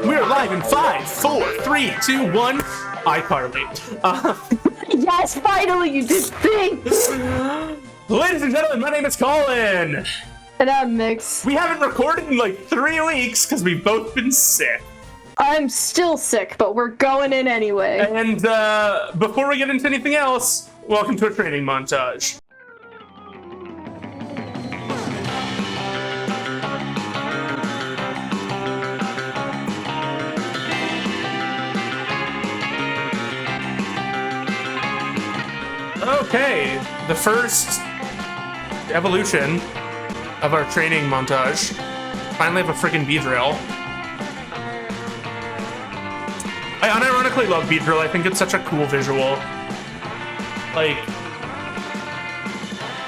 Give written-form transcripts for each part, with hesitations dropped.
We're live in 5, 4, 3, 2, 1. iCarly. Yes, finally you did things! Ladies and gentlemen, my name is Colin. And I'm Mix. We haven't recorded in like 3 weeks because we've both been sick. I'm still sick, but we're going in anyway. And before we get into anything else, welcome to a training montage. Okay, the first evolution of our training montage. Finally have a freaking beat drill. I unironically love beat drill. I think it's such a cool visual. Like,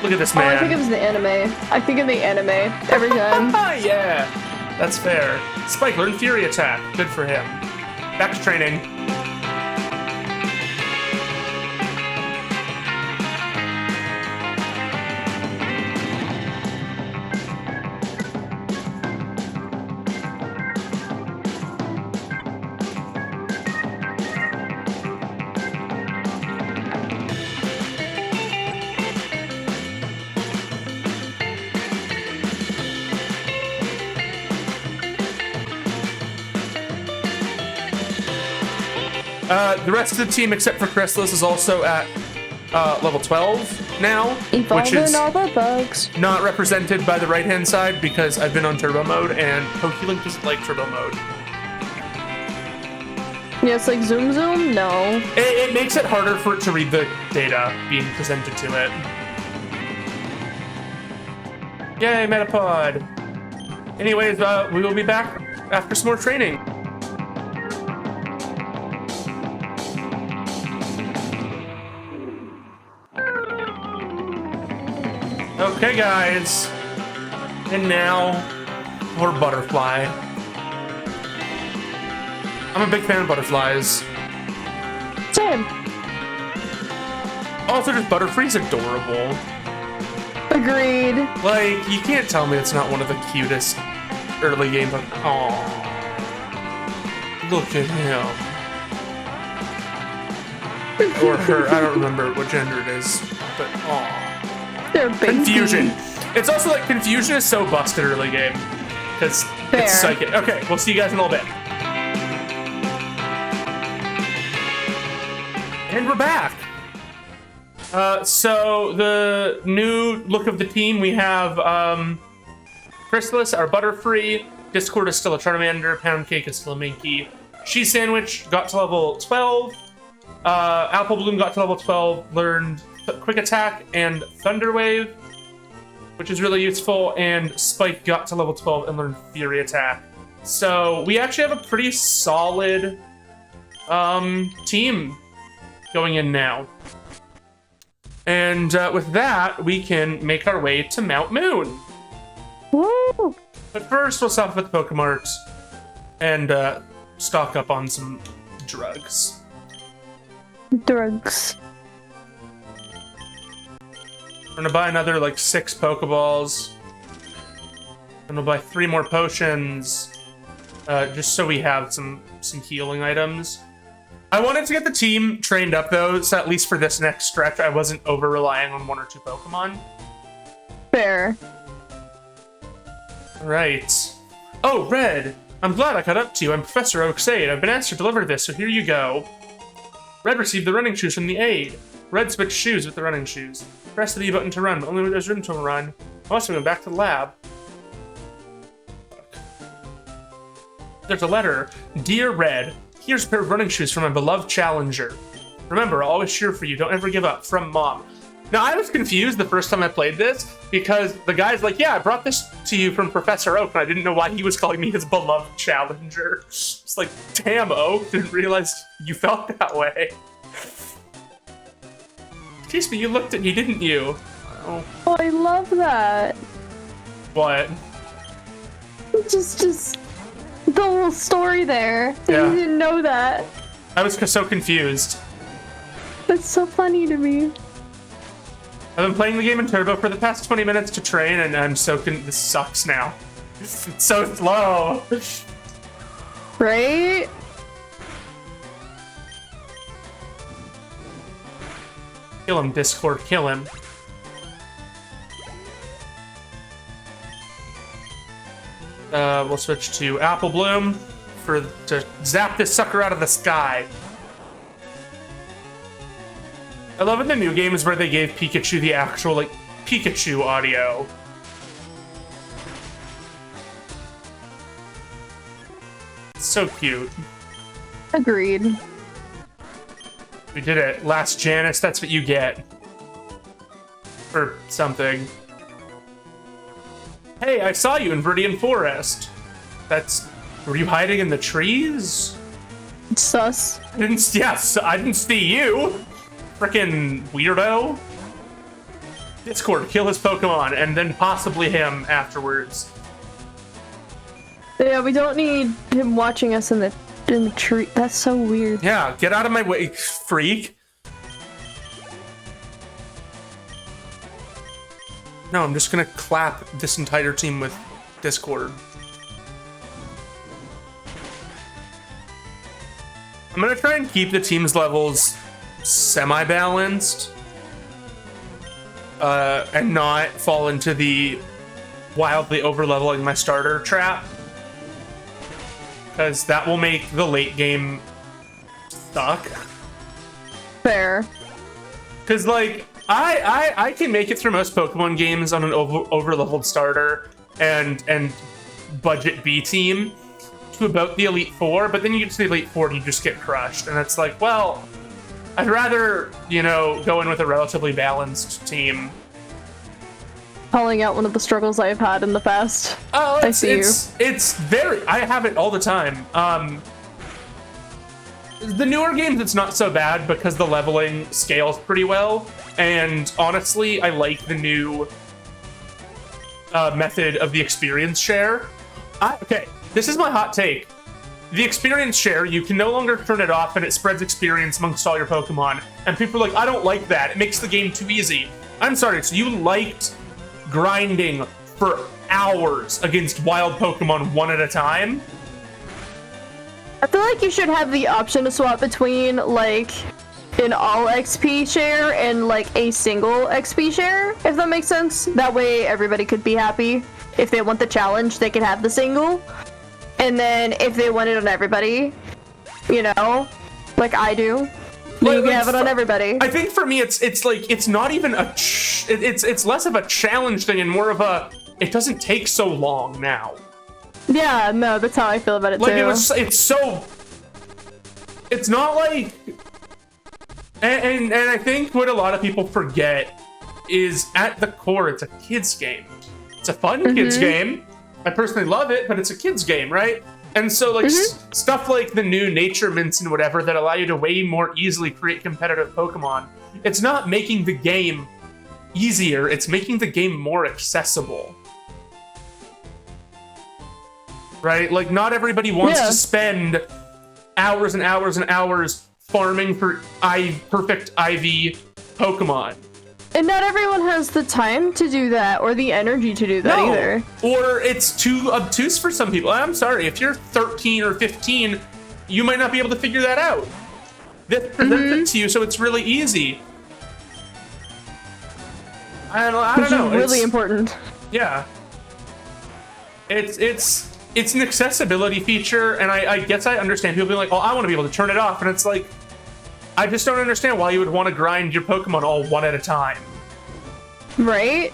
look at this man. Oh, I think it was the anime. I think of the anime every time. Yeah, that's fair. Spike learned Fury Attack. Good for him. Back to training. The rest of the team, except for Chrysalis, is also at level 12 now, which is all the bugs. Not represented by the right-hand side because I've been on turbo mode, and Pokélink doesn't like turbo mode. Yeah, it's like zoom zoom? No. It makes it harder for it to read the data being presented to it. Yay, Metapod! Anyways, we will be back after some more training. Okay, guys, and now for Butterfly. I'm a big fan of butterflies. Same. Also, just Butterfree's adorable. Agreed. Like, you can't tell me it's not one of the cutest early game. Aww, look at him. Or her. I don't remember what gender it is, but aww. Confusion. It's also like Confusion is so busted early game because it's psychic. Okay, we'll see you guys in a little bit. And we're back. So the new look of the team, we have Chrysalis, our Butterfree, Discord is still a Charmander, Poundcake is still a Minky, Cheese Sandwich got to level 12, Apple Bloom got to level 12, learned Quick Attack and Thunder Wave, which is really useful, and Spike got to level 12 and learned Fury Attack. So we actually have a pretty solid team going in now. And with that, we can make our way to Mount Moon. Woo! But first, we'll stop at the Pokemart and stock up on some drugs. Drugs. We're gonna buy another like 6 Pokeballs, and we'll buy 3 more potions, just so we have some healing items. I wanted to get the team trained up though, so at least for this next stretch, I wasn't over relying on 1 or 2 Pokemon. Fair. All right. Oh, Red. I'm glad I caught up to you. I'm Professor Oak's aide. I've been asked to deliver this, so here you go. Red received the running shoes from the aide. Red switched shoes with the running shoes. Press the B button to run, but only when there's room to run. I must have gone back to the lab. There's a letter. Dear Red, here's a pair of running shoes from my beloved challenger. Remember, I'll always cheer for you. Don't ever give up. From Mom. Now, I was confused the first time I played this because the guy's like, yeah, I brought this to you from Professor Oak, and I didn't know why he was calling me his beloved challenger. It's like, damn, Oak, didn't realize you felt that way. Excuse me, you looked at me, didn't you? Oh, I love that. What? Just the whole story there. Yeah. You didn't know that. I was so confused. That's so funny to me. I've been playing the game in Turbo for the past 20 minutes to train, and I'm so this sucks now. It's so slow. Right? Kill him, Discord, kill him. We'll switch to Apple Bloom to zap this sucker out of the sky. I love in the new games where they gave Pikachu the actual, like, Pikachu audio. It's so cute. Agreed. We did it. Last Janice, that's what you get. Or something. Hey, I saw you in Viridian Forest. Were you hiding in the trees? Sus. I didn't see you. Frickin' weirdo. Discord, kill his Pokemon, and then possibly him afterwards. Yeah, we don't need him watching us in the tree. That's so weird. Yeah, get out of my way, freak. No, I'm just gonna clap this entire team with Discord. I'm gonna try and keep the team's levels semi-balanced. And not fall into the wildly over-leveling my starter trap. Because that will make the late game suck. Fair. Because, like, I can make it through most Pokemon games on an over-leveled starter and budget B team to about the Elite Four, but then you get to the Elite Four and you just get crushed. And it's like, well, I'd rather, you know, go in with a relatively balanced team. Calling out one of the struggles I've had in the past. Oh, I see I have it all the time. The newer games, it's not so bad because the leveling scales pretty well. And honestly, I like the new method of the experience share. Okay, this is my hot take. The experience share, you can no longer turn it off and it spreads experience amongst all your Pokemon. And people are like, I don't like that. It makes the game too easy. I'm sorry, so you liked grinding for hours against wild Pokemon one at a time? I feel like you should have the option to swap between, like, an all XP share and, like, a single XP share, if that makes sense. That way everybody could be happy. If they want the challenge, they can have the single. And then if they want it on everybody, you know, like I do, then you can have it on everybody. I think for me, it's like, it's not even it's less of a challenge thing and more of a, it doesn't take so long now. Yeah, no, that's how I feel about it too. It's not like, and I think what a lot of people forget is at the core, it's a kid's game. It's a fun kid's game. I personally love it, but it's a kid's game, right? And so, like, stuff like the new nature mints and whatever that allow you to way more easily create competitive Pokemon, it's not making the game easier, it's making the game more accessible. Right? Like, not everybody wants to spend hours and hours and hours farming for perfect IV Pokemon. And not everyone has the time to do that or the energy to do that either. Or it's too obtuse for some people. I'm sorry, if you're 13 or 15, you might not be able to figure that out. That presents it to you, so it's really easy. I don't know. It's really important. Yeah. It's an accessibility feature, and I guess I understand people being like, oh, I want to be able to turn it off, and it's like, I just don't understand why you would want to grind your Pokemon all one at a time. Right?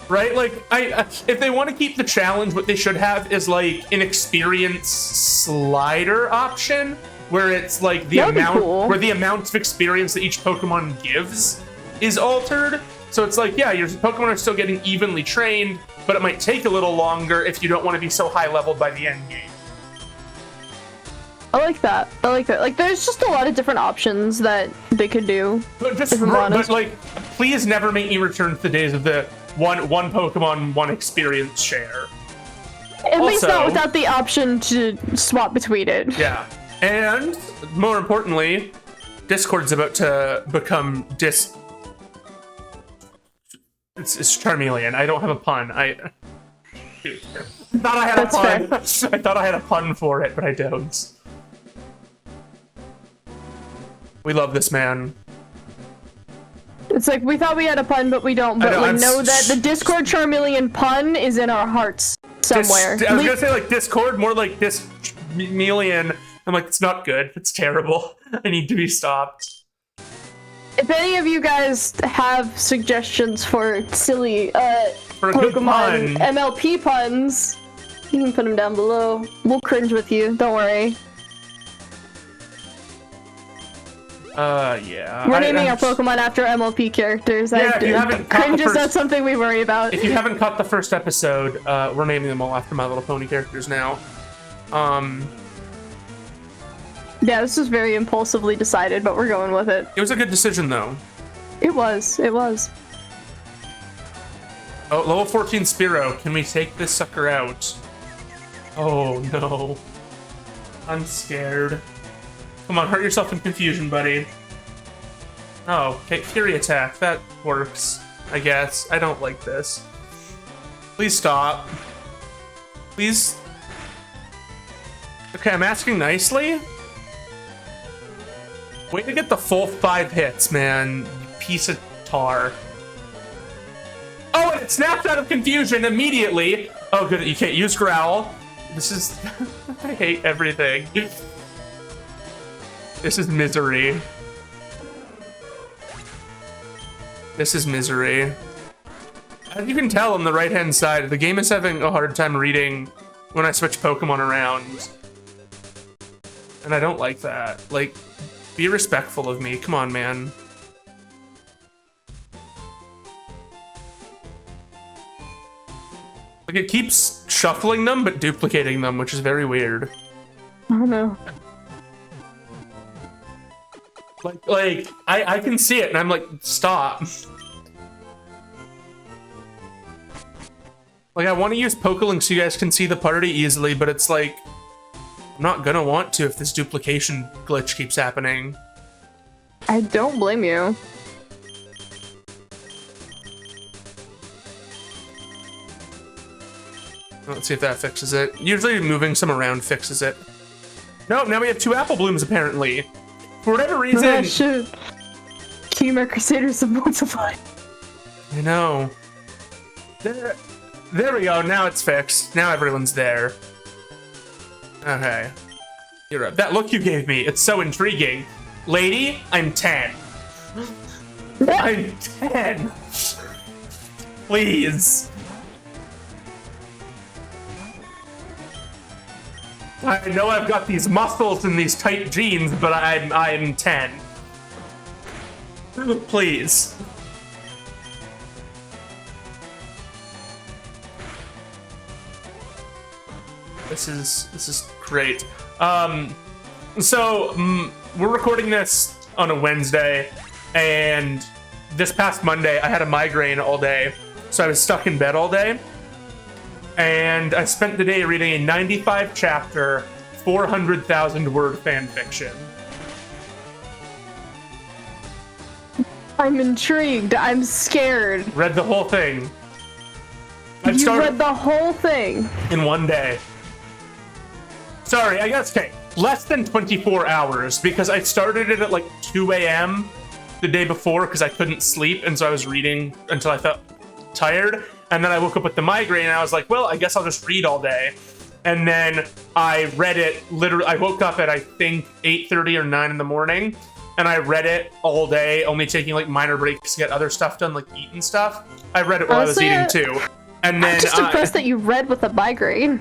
Right? Like, if they want to keep the challenge, what they should have is, like, an experience slider option, where it's, like, the amount of experience that each Pokemon gives is altered. So it's like, yeah, your Pokemon are still getting evenly trained, but it might take a little longer if you don't want to be so high-leveled by the end game. I like that. I like that. Like, there's just a lot of different options that they could do. But like, please never make me return to the days of the one Pokemon, one experience share. At least not without the option to swap between it. Yeah. And, more importantly, Discord's about to become It's Charmeleon. I don't have a pun. Dude, I thought I had That's a pun. I thought I had a pun for it, but I don't. We love this man. It's like, we thought we had a pun, but we don't. But know that the Discord Charmeleon pun is in our hearts somewhere. I was gonna say like Discord, more like Dismeleon. I'm like, it's not good. It's terrible. I need to be stopped. If any of you guys have suggestions for silly For a good Pokemon pun. MLP puns, you can put them down below. We'll cringe with you. Don't worry. Yeah. We're naming our Pokemon after MLP characters. Yeah, if you haven't caught Cringe the is not first- something we worry about. If you haven't caught the first episode, we're naming them all after My Little Pony characters now. Yeah, this was very impulsively decided, but we're going with it. It was a good decision though. It was. It was. Oh, level 14 Spearow. Can we take this sucker out? Oh no. I'm scared. Come on, hurt yourself in confusion, buddy. Oh, okay, Fury Attack. That works, I guess. I don't like this. Please stop. Please. Okay, I'm asking nicely. Way to get the full 5 hits, man. You piece of tar. Oh, and it snapped out of confusion immediately. Oh, good. You can't use Growl. This is... I hate everything. This is misery. This is misery. As you can tell on the right-hand side, the game is having a hard time reading when I switch Pokemon around. And I don't like that. Like, be respectful of me. Come on, man. Like, it keeps shuffling them, but duplicating them, which is very weird. Oh no. Like, I can see it, and I'm like, stop. Like, I want to use Pokelink so you guys can see the party easily, but it's like, I'm not gonna want to if this duplication glitch keeps happening. I don't blame you. Let's see if that fixes it. Usually moving some around fixes it. Nope, now we have 2 Apple Blooms, apparently. For whatever reason... Oh, shit. Chimera Crusaders have multiplied. I know. There we go, now it's fixed. Now everyone's there. Okay. You're up. That look you gave me, it's so intriguing. Lady, I'm 10. I'm 10. Please. I know I've got these muscles and these tight jeans, but I'm 10. Please. This is great. So we're recording this on a Wednesday, and this past Monday I had a migraine all day, so I was stuck in bed all day. And I spent the day reading a 95 chapter, 400,000 word fanfiction. I'm intrigued. I'm scared. Read the whole thing. You read the whole thing? In one day. Sorry, I guess, okay, less than 24 hours, because I started it at like 2 a.m. the day before because I couldn't sleep, and so I was reading until I felt tired. And then I woke up with the migraine, and I was like, well, I guess I'll just read all day. And then I read it, literally, I woke up at, I think, 8:30 or 9 in the morning, and I read it all day, only taking, like, minor breaks to get other stuff done, like eat and stuff. I read it while Honestly, I was eating, too. And then, I'm just impressed that you read with a migraine.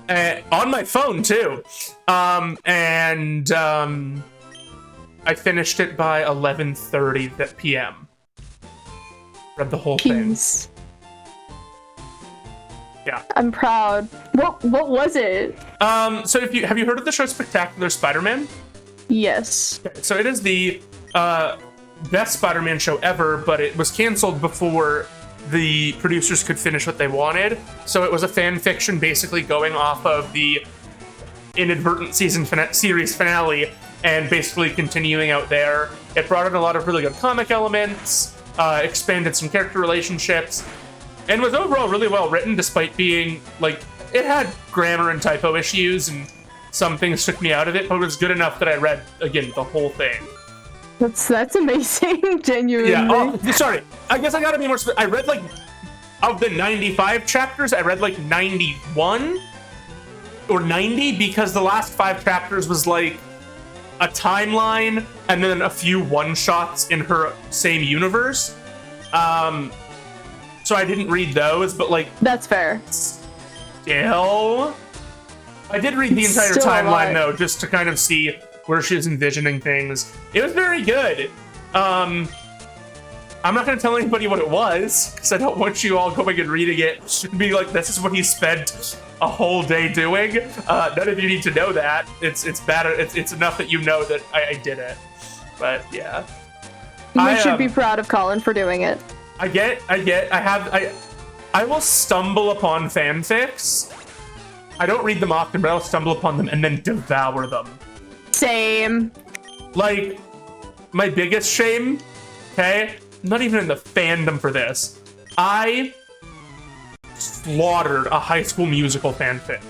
On my phone, too. I finished it by 11:30 p.m. Read the whole thing. Yeah. I'm proud. What was it? So have you heard of the show Spectacular Spider-Man? Yes. Okay, so it is the best Spider-Man show ever, but it was canceled before the producers could finish what they wanted. So it was a fan fiction basically going off of the inadvertent series finale and basically continuing out there. It brought in a lot of really good comic elements, expanded some character relationships. and was overall really well written, despite being like it had grammar and typo issues, and some things took me out of it. But it was good enough that I read again the whole thing. That's amazing, genuinely. Yeah. Oh, sorry. I guess I gotta be more. I read like of the 95 chapters, I read like 91 or 90 because the last 5 chapters was like a timeline and then a few one-shots in her same universe. So I didn't read those, but like that's fair. Still, I did read the entire timeline though, just to kind of see where she was envisioning things. It was very good. I'm not going to tell anybody what it was, because I don't want you all going and reading it to be like, this is what he spent a whole day doing. None of you need to know that. It's bad. It's enough that you know that I did it. But yeah. We should be proud of Colin for doing it. I will stumble upon fanfics. I don't read them often, but I'll stumble upon them and then devour them. Same. Like, my biggest shame, okay? I'm not even in the fandom for this. I slaughtered a High School Musical fanfic.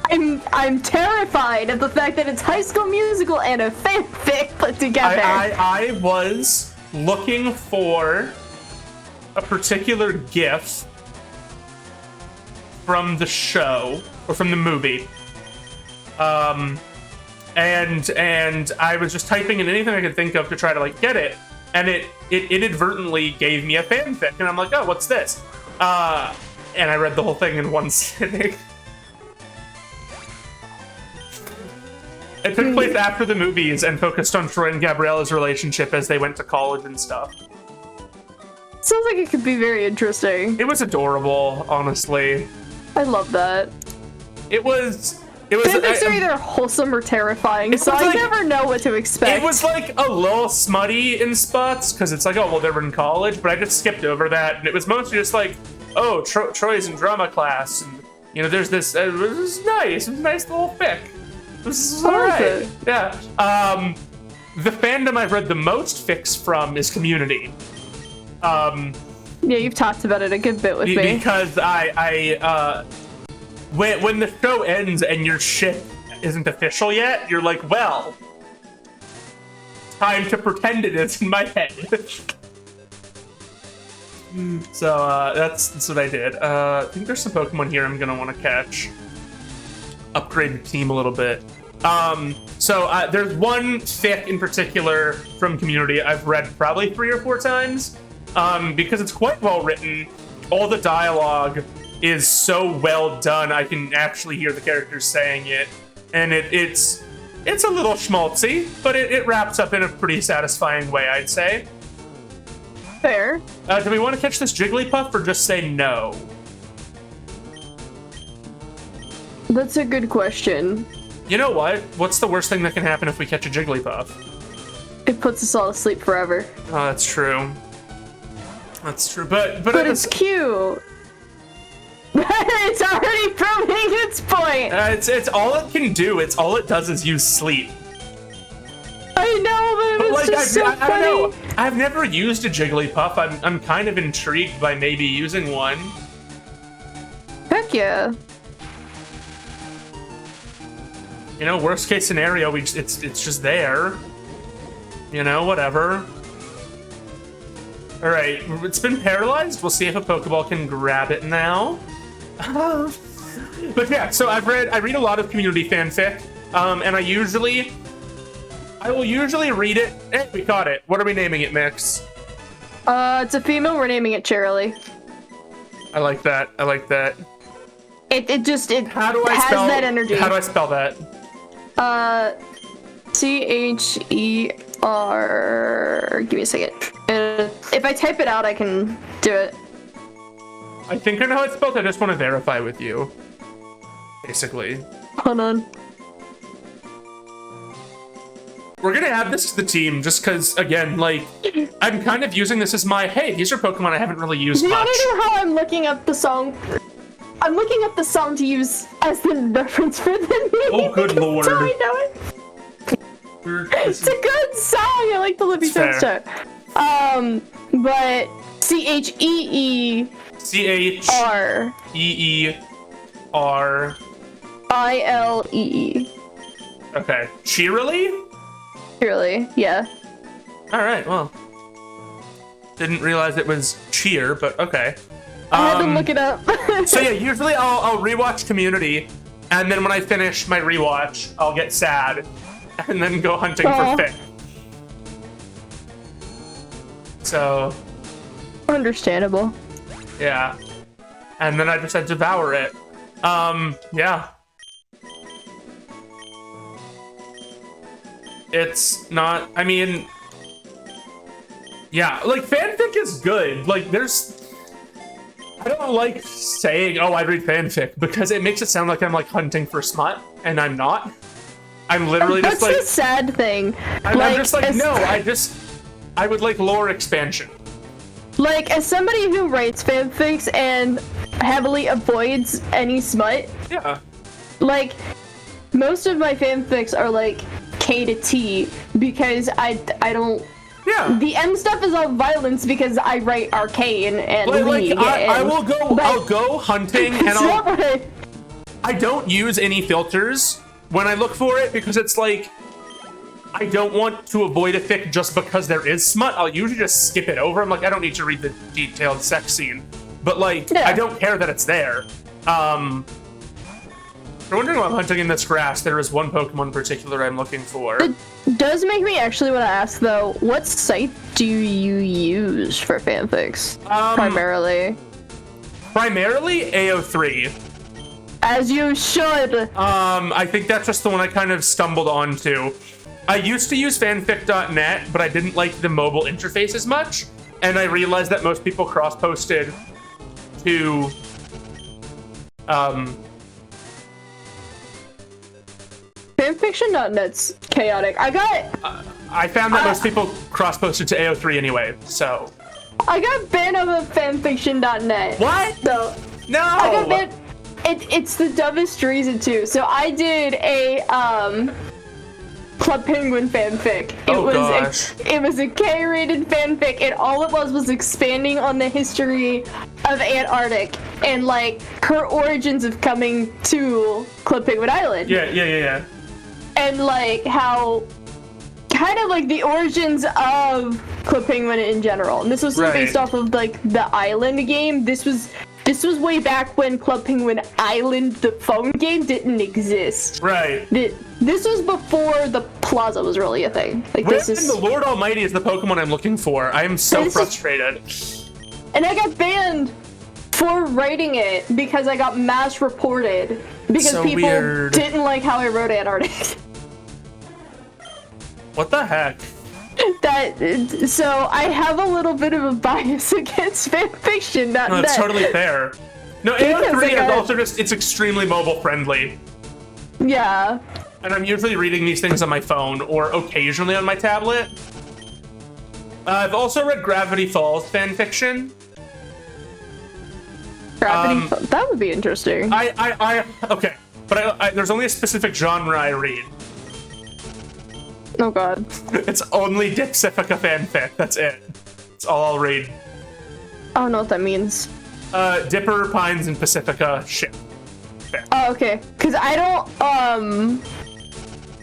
I'm terrified of the fact that it's High School Musical and a fanfic put together. I was looking for a particular GIF from the show or from the movie. And I was just typing in anything I could think of to try to like get it, and it inadvertently gave me a fanfic, and I'm like, oh, what's this? And I read the whole thing in one sitting. It took place after the movies and focused on Troy and Gabriella's relationship as they went to college and stuff. Sounds like it could be very interesting. It was adorable, honestly. I love that. It was. Fanfics are either wholesome or terrifying, so I never know what to expect. It was like a little smutty in spots, because it's like, oh, well, they were in college, but I just skipped over that, and it was mostly just like, oh, Troy's in drama class, and, you know, there's this, it was nice, it was a nice little fic. This is alright. Yeah. The fandom I've read the most fics from is Community. Yeah, you've talked about it a good bit with me. Because when the show ends and your ship isn't official yet, you're like, well, time to pretend it is in my head. So that's what I did. I think there's some Pokemon here I'm gonna want to catch. Upgrade the team a little bit. So there's one fic in particular from Community I've read probably 3 or 4 times, because it's quite well written. All the dialogue is so well done, I can actually hear the characters saying it, and it's a little schmaltzy, but it wraps up in a pretty satisfying way, I'd say. Fair. Do we want to catch this Jigglypuff or just say no? That's a good question. You know what? What's the worst thing that can happen if we catch a Jigglypuff? It puts us all to sleep forever. Oh, that's true. That's true, but it's cute. It's already proving its point. It's all it can do. It's all it does is use sleep. I know, but it's just so funny. I don't know. I've never used a Jigglypuff. I'm kind of intrigued by maybe using one. Heck yeah. You know, worst case scenario, it's just there. You know, whatever. All right, it's been paralyzed. We'll see if a Pokeball can grab it now. But yeah, so I read a lot of Community fanfic, and I will usually read it. Hey, we caught it. What are we naming it, Mix? It's a female. We're naming it Cheerilee. I like that. I like that. It has that energy. How do I spell that? Cheer. Give me a second. If I type it out, I can do it. I think I know how it's spelled. I just want to verify with you. Basically. Hold on. We're gonna add this to the team just because, again, like, I'm kind of using this as my, hey, these are Pokemon I haven't really used much. You wanna know how I'm looking up the song? I'm looking up the song to use as the reference for the name. Oh, good lord. That's how I know it. It's a good song. I like the Lippy Toad. But Cheer. Cheer. Ilee. Okay. Cheerily? Cheerily, yeah. Alright, well. Didn't realize it was cheer, but okay. I had to look it up. So yeah, usually I'll rewatch Community, and then when I finish my rewatch, I'll get sad, and then go hunting for fic. So. Understandable. Yeah. And then I just had to devour it. Yeah. It's not, I mean, yeah, like, fanfic is good. Like, I don't like saying, oh, I read fanfic, because it makes it sound like I'm, like, hunting for smut, and I'm not. I'm literally just, like... That's the sad thing. I'm just like, no, I would like lore expansion. Like, as somebody who writes fanfics and heavily avoids any smut, yeah, like, most of my fanfics are, like, K to T, because I don't... Yeah. The M stuff is all violence because I write Arcane and League. I'll go hunting and I don't use any filters when I look for it, because it's like, I don't want to avoid a fic just because there is smut. I'll usually just skip it over. I'm like, I don't need to read the detailed sex scene. But like, I don't care that it's there. If you're wondering why I'm hunting in this grass, there is one Pokemon in particular I'm looking for. It does make me actually want to ask, though, what site do you use for fanfics? Primarily? Primarily AO3. As you should. I think that's just the one I kind of stumbled onto. I used to use fanfic.net, but I didn't like the mobile interface as much, and I realized that most people cross-posted to, Fanfiction.net's chaotic. I found that most people cross-posted to AO3 anyway, so. I got banned off of fanfiction.net. What? So, no! I got banned. It's the dumbest reason, too. So I did a, Club Penguin fanfic. It was a K-rated fanfic, and all it was expanding on the history of Antarctic and, like, her origins of coming to Club Penguin Island. Yeah. And, like, how kind of like the origins of Club Penguin in general. And this was based off of, like, the Island game. This was way back when Club Penguin Island, the phone game, didn't exist. Right. This was before the Plaza was really a thing. Like, Where in the Lord Almighty is the Pokemon I'm looking for? I am so frustrated. And I got banned for writing it because I got mass reported because so people weird. didn't like how I wrote Antarctic. What the heck? So I have a little bit of a bias against fanfiction. No, that's totally fair. No, AO3 is also just, it's extremely mobile friendly. Yeah. And I'm usually reading these things on my phone or occasionally on my tablet. I've also read Gravity Falls fanfiction. That would be interesting. Okay, but there's only a specific genre I read. Oh god. It's only Dipsifica fanfic, that's it. That's all I'll read. I don't know what that means. Dipper, Pines, and Pacifica ship. Oh, okay. Because I don't,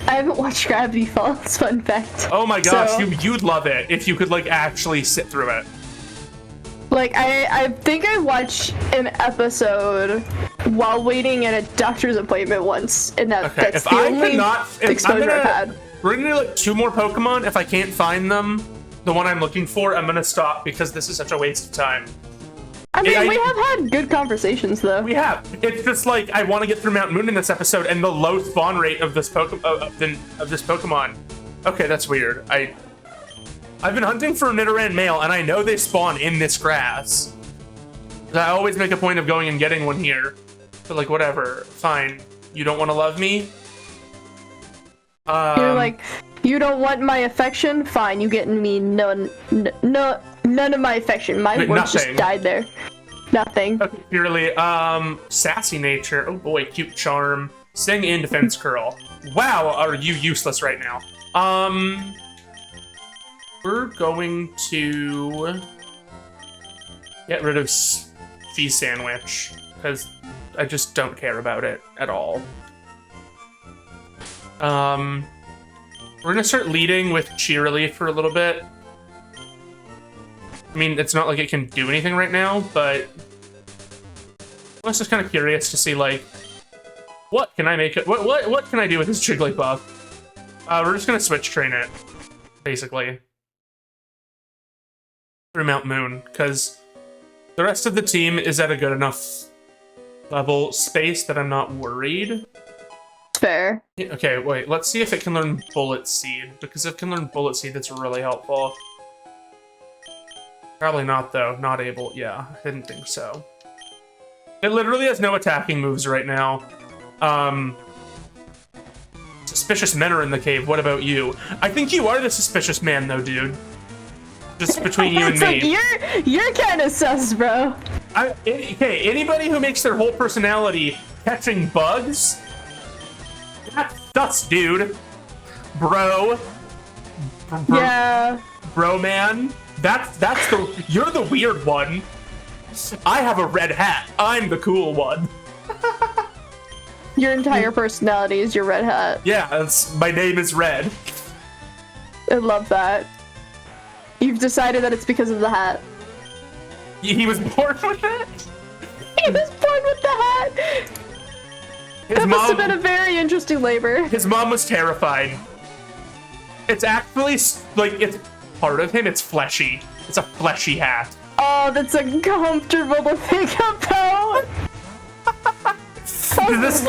I haven't watched Gravity Falls, fun fact. Oh my gosh, you'd love it if you could, like, actually sit through it. Like, I think I watched an episode while waiting at a doctor's appointment once, and that's the only exposure I've had. We're gonna do, like, 2 more Pokemon. If I can't find them, the one I'm looking for, I'm gonna stop because this is such a waste of time. I mean, we have had good conversations, though. We have. It's just like, I want to get through Mount Moon in this episode, and the low spawn rate of this Pokemon. Okay, that's weird. I've been hunting for Nidoran male, and I know they spawn in this grass. I always make a point of going and getting one here. But, like, whatever. Fine. You don't want to love me? You're like, you don't want my affection? Fine, you getting me none of my affection. My words just died there. Nothing. Okay, purely, sassy nature. Oh boy, cute charm. Sing in defense curl. Wow, are you useless right now? We're going to Get rid of cheese sandwich, because I just don't care about it at all. We're gonna start leading with Cheerily for a little bit. I mean, it's not like it can do anything right now, but I was just kind of curious to see, like, what can I make it? What can I do with this Jigglypuff? We're just gonna switch train it, basically, through Mount Moon, because the rest of the team is at a good enough level space that I'm not worried. Fair. Okay, wait, let's see if it can learn Bullet Seed, because if it can learn Bullet Seed, that's really helpful. Probably not, though. Not able. Yeah, I didn't think so. It literally has no attacking moves right now. Suspicious men are in the cave. What about you? I think you are the suspicious man, though, dude. Just between you and me. Like, you're kind of sus, bro. Okay, anybody who makes their whole personality catching bugs, that's sus, dude. Bro. Yeah. Bro, man. You're the weird one. I have a red hat. I'm the cool one. Your entire personality is your red hat. Yeah, my name is Red. I love that. You've decided that it's because of the hat. He was born with it? He was born with the hat! That must have been a very interesting labor. His mom was terrified. It's actually, like, it's part of him. It's fleshy. It's a fleshy hat. Oh, that's uncomfortable to think about. This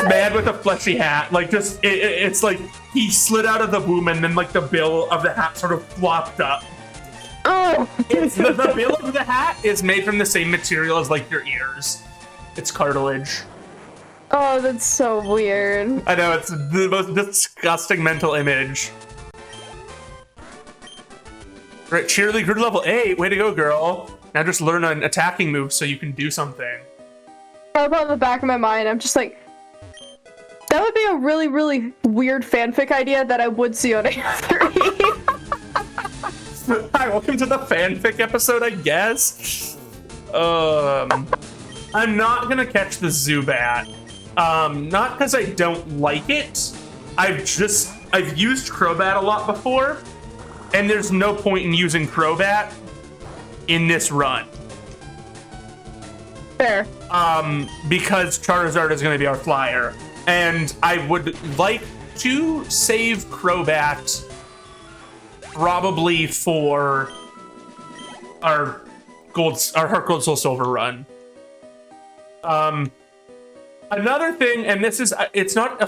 man with a fleshy hat, like, just it's like he slid out of the womb and then, like, the bill of the hat sort of flopped up. Oh. The bill of the hat is made from the same material as, like, your ears. It's cartilage. Oh, that's so weird. I know, it's the most disgusting mental image. Right, Cheerily grew to level 8. Way to go, girl. Now just learn an attacking move so you can do something. Up on the back of my mind, I'm just like, that would be a really, really weird fanfic idea that I would see on A3. Hi, welcome to the fanfic episode, I guess. I'm not gonna catch the Zubat. Not because I don't like it. I've used Crobat a lot before, and there's no point in using Crobat in this run. Fair. Because Charizard is going to be our flyer. And I would like to save Crobat probably for our Heart Gold Soul Silver run. Another thing, and this is, it's not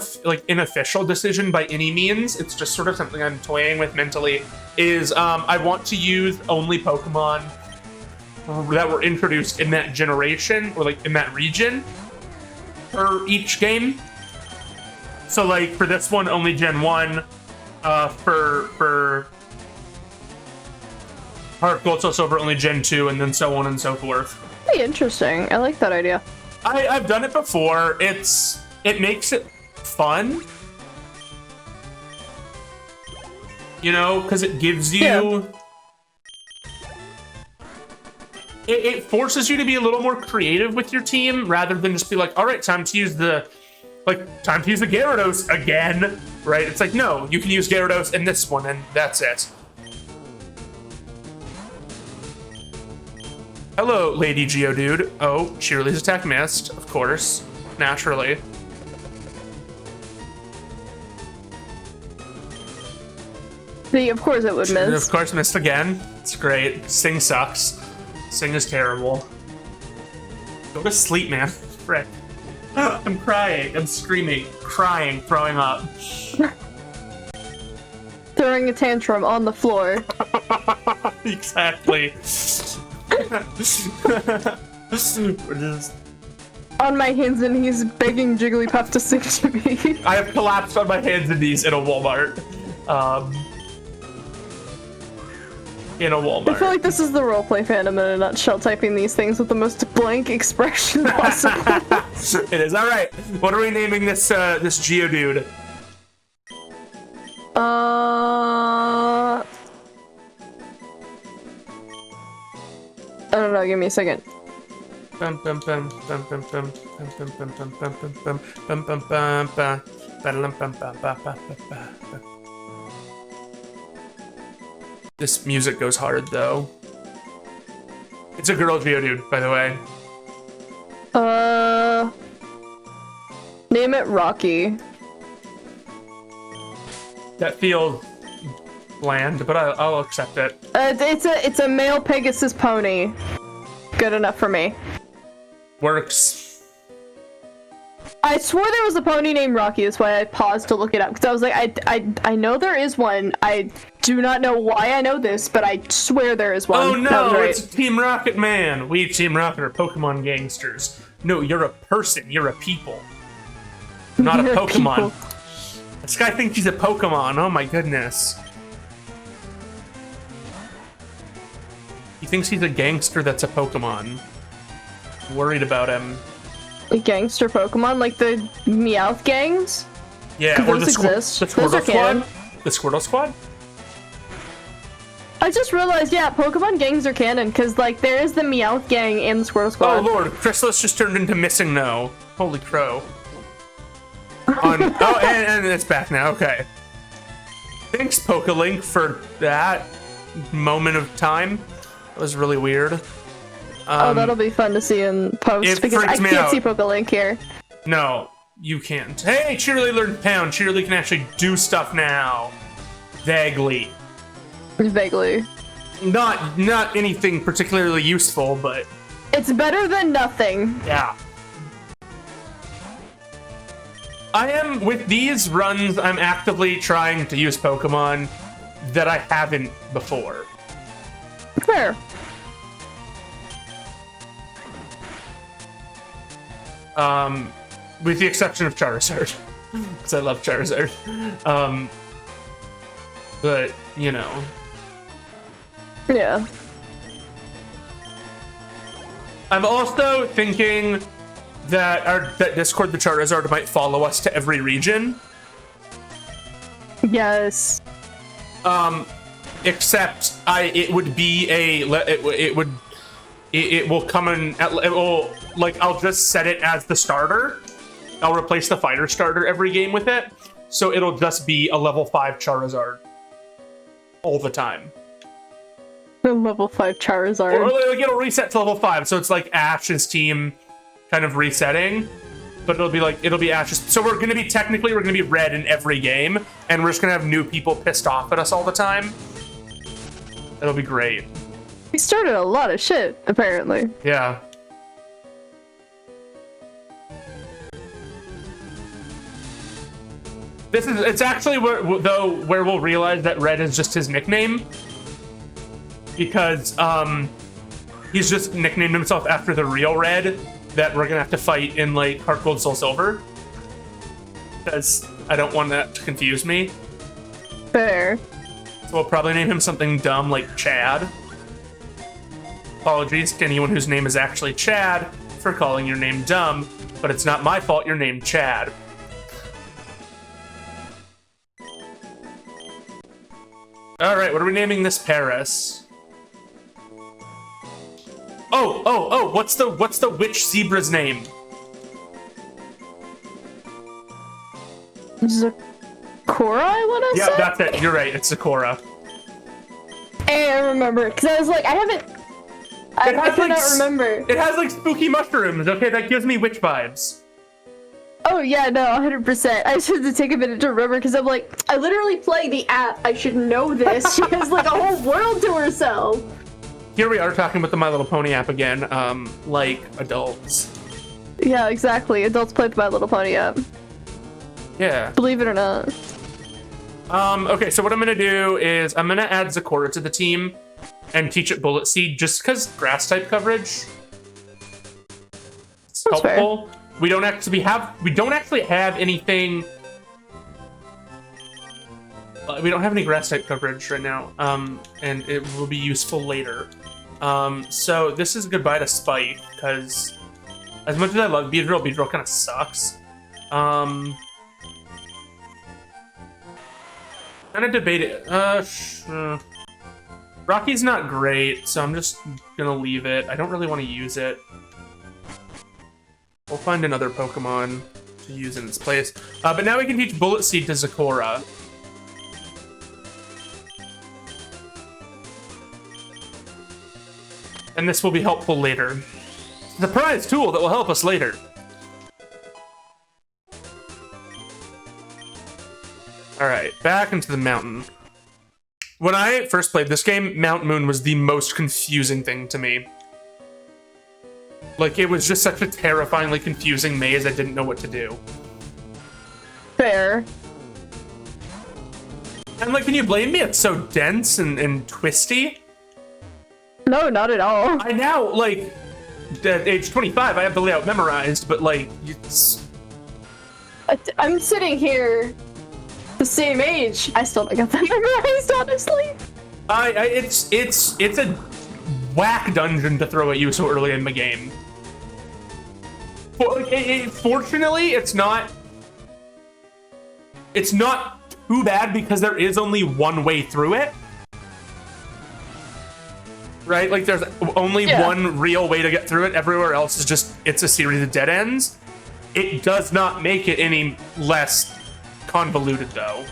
an official decision by any means, it's just sort of something I'm toying with mentally, is I want to use only Pokemon that were introduced in that generation, or like in that region, for each game. So like for this one, only Gen 1, for Heart Gold Soul Silver, only Gen 2, and then so on and so forth. Pretty interesting. I like that idea. I've done it before. It makes it fun. You know, because it gives you... Yeah. It forces you to be a little more creative with your team, rather than just be like, all right, time to use the Gyarados again, right? It's like, no, you can use Gyarados in this one, and that's it. Hello, Lady Geodude. Oh, Cheerily's attack missed, of course, naturally. See, of course it would miss. Of course, missed again. It's great. Sing sucks. Sing is terrible. Go to sleep, man. Frick. I'm crying. I'm screaming. Crying. Throwing up. Throwing a tantrum on the floor. Exactly. We're just... On my hands and knees, begging Jigglypuff to sing to me. I have collapsed on my hands and knees in a Walmart. In a Walmart. I feel like this is the roleplay fandom in a nutshell, typing these things with the most blank expression possible. It is. All right. What are we naming this this Geodude? I don't know, give me a second. Bum, bum, bum, bum, bum, bum, bum, bum, bum, bum, bum, bum, bum, bum, bum, bum, ba-da-lum, bum, bum, ba, ba, ba, ba, ba. This music goes hard, though. It's a girl Geodude, by the way. Name it Rocky. That feels bland, but I'll accept it. It's a male Pegasus pony. Good enough for me. Works. I swore there was a pony named Rocky. That's why I paused to look it up, because I was like, I know there is one. I do not know why I know this, but I swear there is one. Oh That was no, right. it's Team Rocket Man. We Team Rocket are Pokemon gangsters. No, you're a person. You're a people. Not You're a Pokemon. people. This guy thinks he's a Pokemon. Oh my goodness. He thinks he's a gangster that's a Pokemon. Worried about him. A gangster Pokemon, like the Meowth gangs? Yeah, or those exist. The Those are Squirtle canon. Squad? The Squirtle Squad? I just realized, yeah, Pokemon gangs are canon, because, like, there is the Meowth gang and the Squirtle Oh Squad. lord, Chrysalis just turned into Missing No. Holy crow. Oh, and it's back now, okay. Thanks, Pokelink, for that moment of time. That was really weird. Oh, that'll be fun to see in post, it because I freaks me can't out. see Pokelink here. No, you can't. Hey, Cheerly learned Pound. Cheerly can actually do stuff now. Vaguely. Vaguely. Not anything particularly useful, but It's better than nothing. yeah. I am, with these runs, I'm actively trying to use Pokemon that I haven't before. Fair. With the exception of Charizard. Because I love Charizard. But, you know. Yeah. I'm also thinking that that Discord the Charizard might follow us to every region. Yes. Except it would be it will come in it will, like, I'll just set it as the starter. I'll replace the fighter starter every game with it, so it'll just be a level 5 Charizard all the time. Level 5 Charizard. Or like, it'll reset to level 5, so it's like Ash's team kind of resetting, but it'll be Ash's. So we're gonna be red in every game, and we're just gonna have new people pissed off at us all the time. It'll be great. We started a lot of shit, apparently. Yeah. It's actually where we'll realize that Red is just his nickname, because he's just nicknamed himself after the real Red that we're gonna have to fight in, like, Heart Gold Soul Silver, because I don't want that to confuse me. Fair. So we'll probably name him something dumb like Chad. Apologies to anyone whose name is actually Chad for calling your name dumb, but it's not my fault you're named Chad. Alright, what are we naming this Paris? Oh, what's the witch zebra's name? Sakura, I wanna say? Yeah, that's it. You're right, it's Sakura. Hey, I remember, because I was like, I cannot remember. It has, like, spooky mushrooms, okay? That gives me witch vibes. Oh yeah, no, 100%. I just had to take a minute to remember, because I'm like, I literally play the app. I should know this. She has, like, a whole world to herself. Here we are talking about the My Little Pony app again, like adults. Yeah, exactly. Adults play the My Little Pony app. Yeah. Believe it or not. Okay, so what I'm gonna do is I'm gonna add Zakora to the team and teach it Bullet Seed, just because grass type coverage. It's That's helpful. We don't actually have anything. We don't have any grass type coverage right now, and it will be useful later. So this is goodbye to Spike, because as much as I love Beedrill kind of sucks. Kind of debate it. Rocky's not great, so I'm just gonna leave it. I don't really want to use it. We'll find another Pokemon to use in its place. But now we can teach Bullet Seed to Zakora. And this will be helpful later. Surprise tool that will help us later. Alright, back into the mountain. When I first played this game, Mount Moon was the most confusing thing to me. Like, it was just such a terrifyingly confusing maze, I didn't know what to do. Fair. And like, can you blame me? It's so dense and twisty. No, not at all. I now, like, at age 25, I have the layout memorized, but like, it's... I'm sitting here the same age. I still don't get that memorized, honestly. It's a whack dungeon to throw at you so early in the game. Fortunately, it's not too bad because there is only one way through it. Right? Like, there's only one real way to get through it. Everywhere else is just, it's a series of dead ends. It does not make it any less convoluted, though.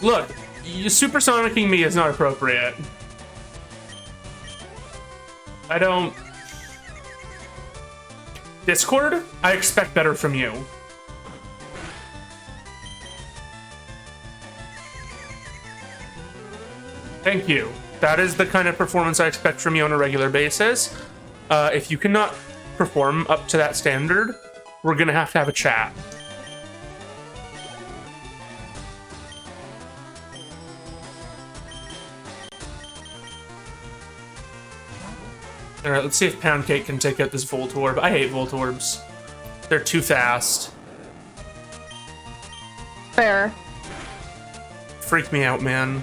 Look, supersonicking me is not appropriate. I don't... Discord? I expect better from you. Thank you. That is the kind of performance I expect from you on a regular basis. If you cannot perform up to that standard, we're gonna have to have a chat. Alright, let's see if Pound Cake can take out this Voltorb. I hate Voltorbs. They're too fast. Fair. Freak me out, man.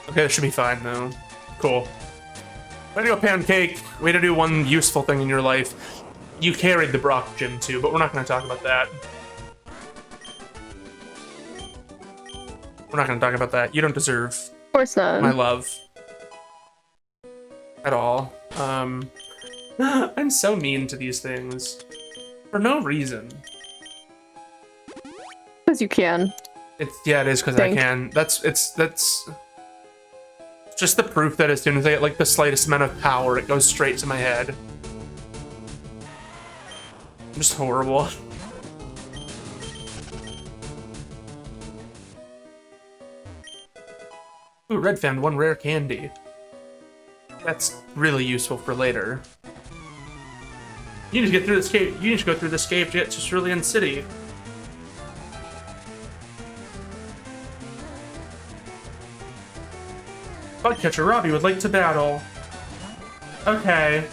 Okay, that should be fine, though. Cool. Way to go, Pound Cake. Way to do one useful thing in your life. You carried the Brock gym, too, but we're not going to talk about that. We're not going to talk about that. You don't deserve... Of course not. My love. At all. I'm so mean to these things. For no reason. Because you can. It is because I can. That's just the proof that as soon as I get like the slightest amount of power, it goes straight to my head. I'm just horrible. Ooh, Red found one rare candy. That's really useful for later. You need to get through this cave. You need to go through this cave to get to Cerulean City. Bugcatcher Robbie would like to battle. Okay.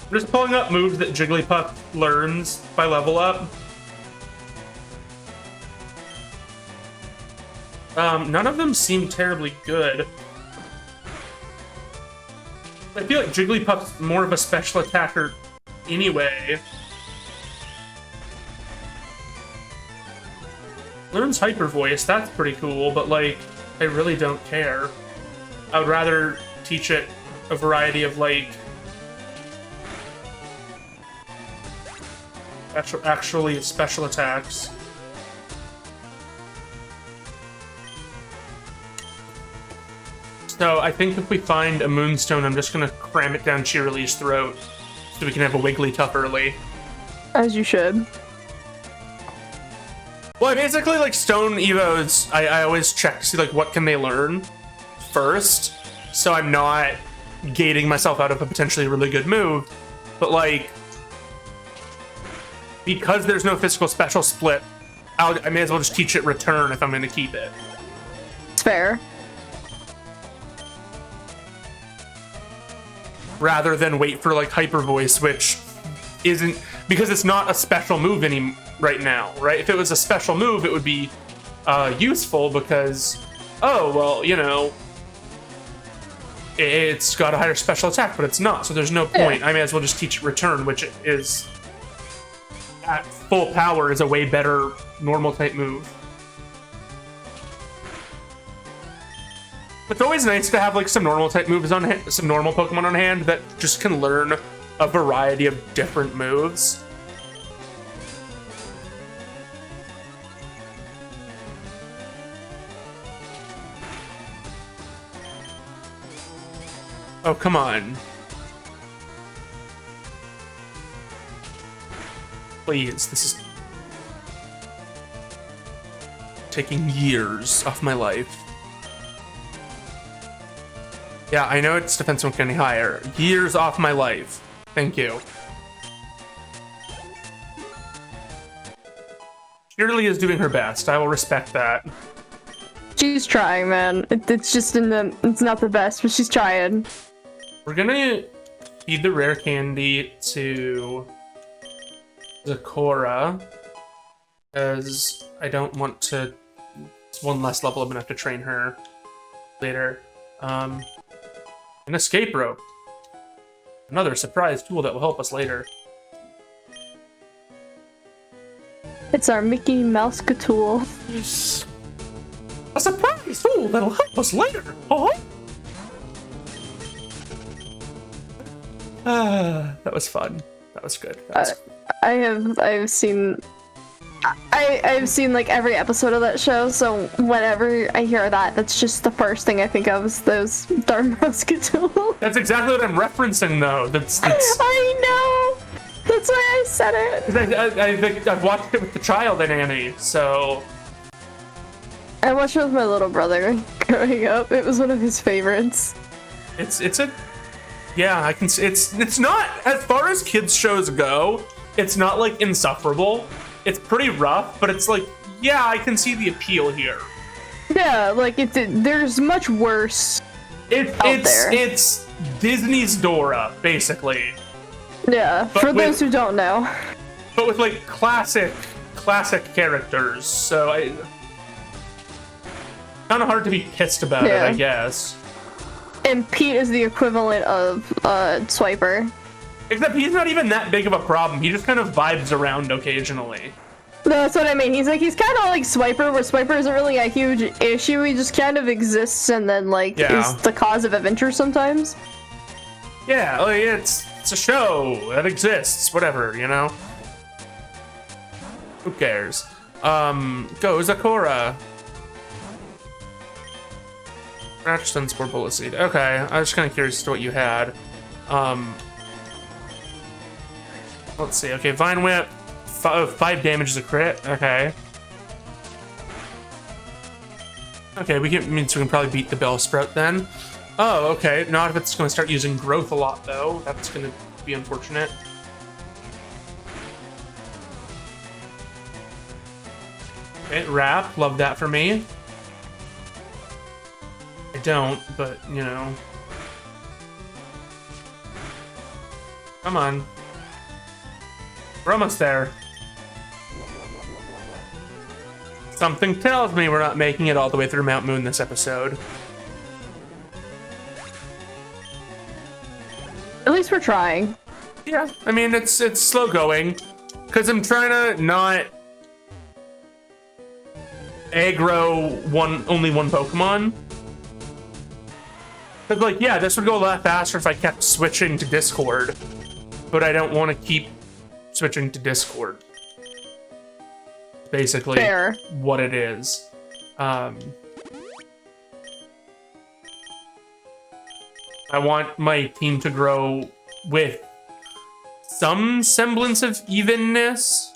I'm just pulling up moves that Jigglypuff learns by level up. None of them seem terribly good. I feel like Jigglypuff's more of a special attacker anyway. Learns Hyper Voice, that's pretty cool, but like, I really don't care. I would rather teach it a variety of like... actually special attacks. So I think if we find a Moonstone, I'm just gonna cram it down Cheerilee's throat so we can have a Wigglytuff early. As you should. Well, basically, like, Stone Evos, I always check to see, like, what can they learn first, so I'm not gating myself out of a potentially really good move, but, like, because there's no physical special split, I may as well just teach it Return if I'm going to keep it. It's fair. Rather than wait for, like, Hyper Voice, which isn't... because it's not a special move right now, right? If it was a special move, it would be useful because, oh, well, you know, it's got a higher special attack, but it's not, so there's no point. I may as well just teach it Return, which is at full power is a way better normal type move. It's always nice to have like some normal type moves on hand, some normal Pokemon on hand that just can learn a variety of different moves. Oh, come on. Please, this is taking years off my life. Yeah, I know its defense won't get any higher. Years off my life. Thank you. Shirley is doing her best. I will respect that. She's trying, man. It's just it's not the best, but she's trying. We're gonna feed the rare candy to Zakora, as I don't want to. It's one less level I'm gonna have to train her later. An escape rope. Another surprise tool that will help us later. It's our Mickey Mouse tool. A surprise tool that'll help us later. Oh. That was fun. That was good. I've seen like every episode of that show, so whenever I hear that, that's just the first thing I think of is those darn tools. That's exactly what I'm referencing, though. That's I know. That's why I said it. I've watched it with the child and Annie, so. I watched it with my little brother growing up. It was one of his favorites. Yeah, I can see it's not, as far as kids shows go, it's not like insufferable. It's pretty rough, but it's like, yeah, I can see the appeal here. Yeah, like there's much worse out there. It's Disney's Dora, basically. Yeah, but for those who don't know. But with like classic characters, so kind of hard to be pissed about it, I guess. And Pete is the equivalent of Swiper. Except he's not even that big of a problem. He just kind of vibes around occasionally. No, that's what I mean. He's kind of like Swiper, where Swiper isn't really a huge issue. He just kind of exists and then like is the cause of adventure sometimes. Yeah, like it's a show that exists. Whatever, you know. Who cares? Go Zakora. Scratch Sunspore Bullet Seed. Okay, I was just kind of curious as to what you had. Let's see. Okay, Vine Whip. 5 damage is a crit. Okay. Okay, means we can probably beat the Bellsprout then. Oh, okay. Not if it's going to start using Growth a lot, though. That's going to be unfortunate. Okay, Wrap. Love that for me. I don't, but, you know. Come on. We're almost there. Something tells me we're not making it all the way through Mount Moon this episode. At least we're trying. Yeah, I mean, it's slow going. Because I'm trying to not aggro only one Pokemon. But like, yeah, this would go a lot faster if I kept switching to Discord. But I don't want to keep switching to Discord. Basically, fair. What it is. I want my team to grow with some semblance of evenness.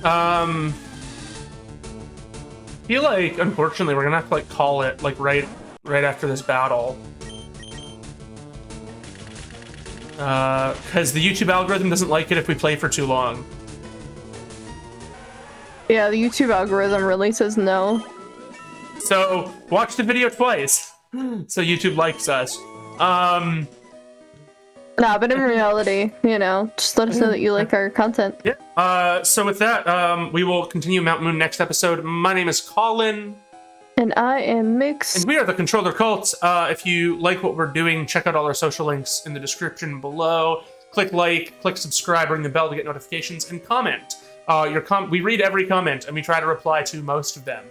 I feel like, unfortunately, we're gonna have to like call it like right after this battle. Because the YouTube algorithm doesn't like it if we play for too long. Yeah, the YouTube algorithm really says no. So, watch the video twice. So YouTube likes us. Nah, but in reality, just let us know that you like our content. Yeah. So with that, we will continue Mount Moon next episode. My name is Colin. And I am Mix. And we are the Controller Cult. If you like what we're doing, check out all our social links in the description below. Click like, click subscribe, ring the bell to get notifications, and comment. We read every comment, and we try to reply to most of them.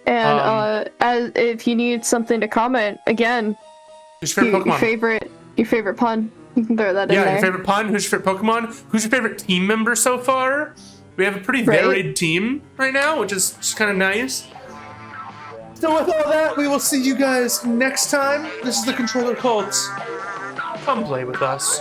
And as if you need something to comment, again, who's your favorite Pokemon? Your favorite pun. You can throw that in there. Yeah, your favorite pun. Who's your favorite Pokemon? Who's your favorite team member so far? We have a pretty varied team right now, which is just kind of nice. So with all that, we will see you guys next time. This is the Controller Cult. Come play with us.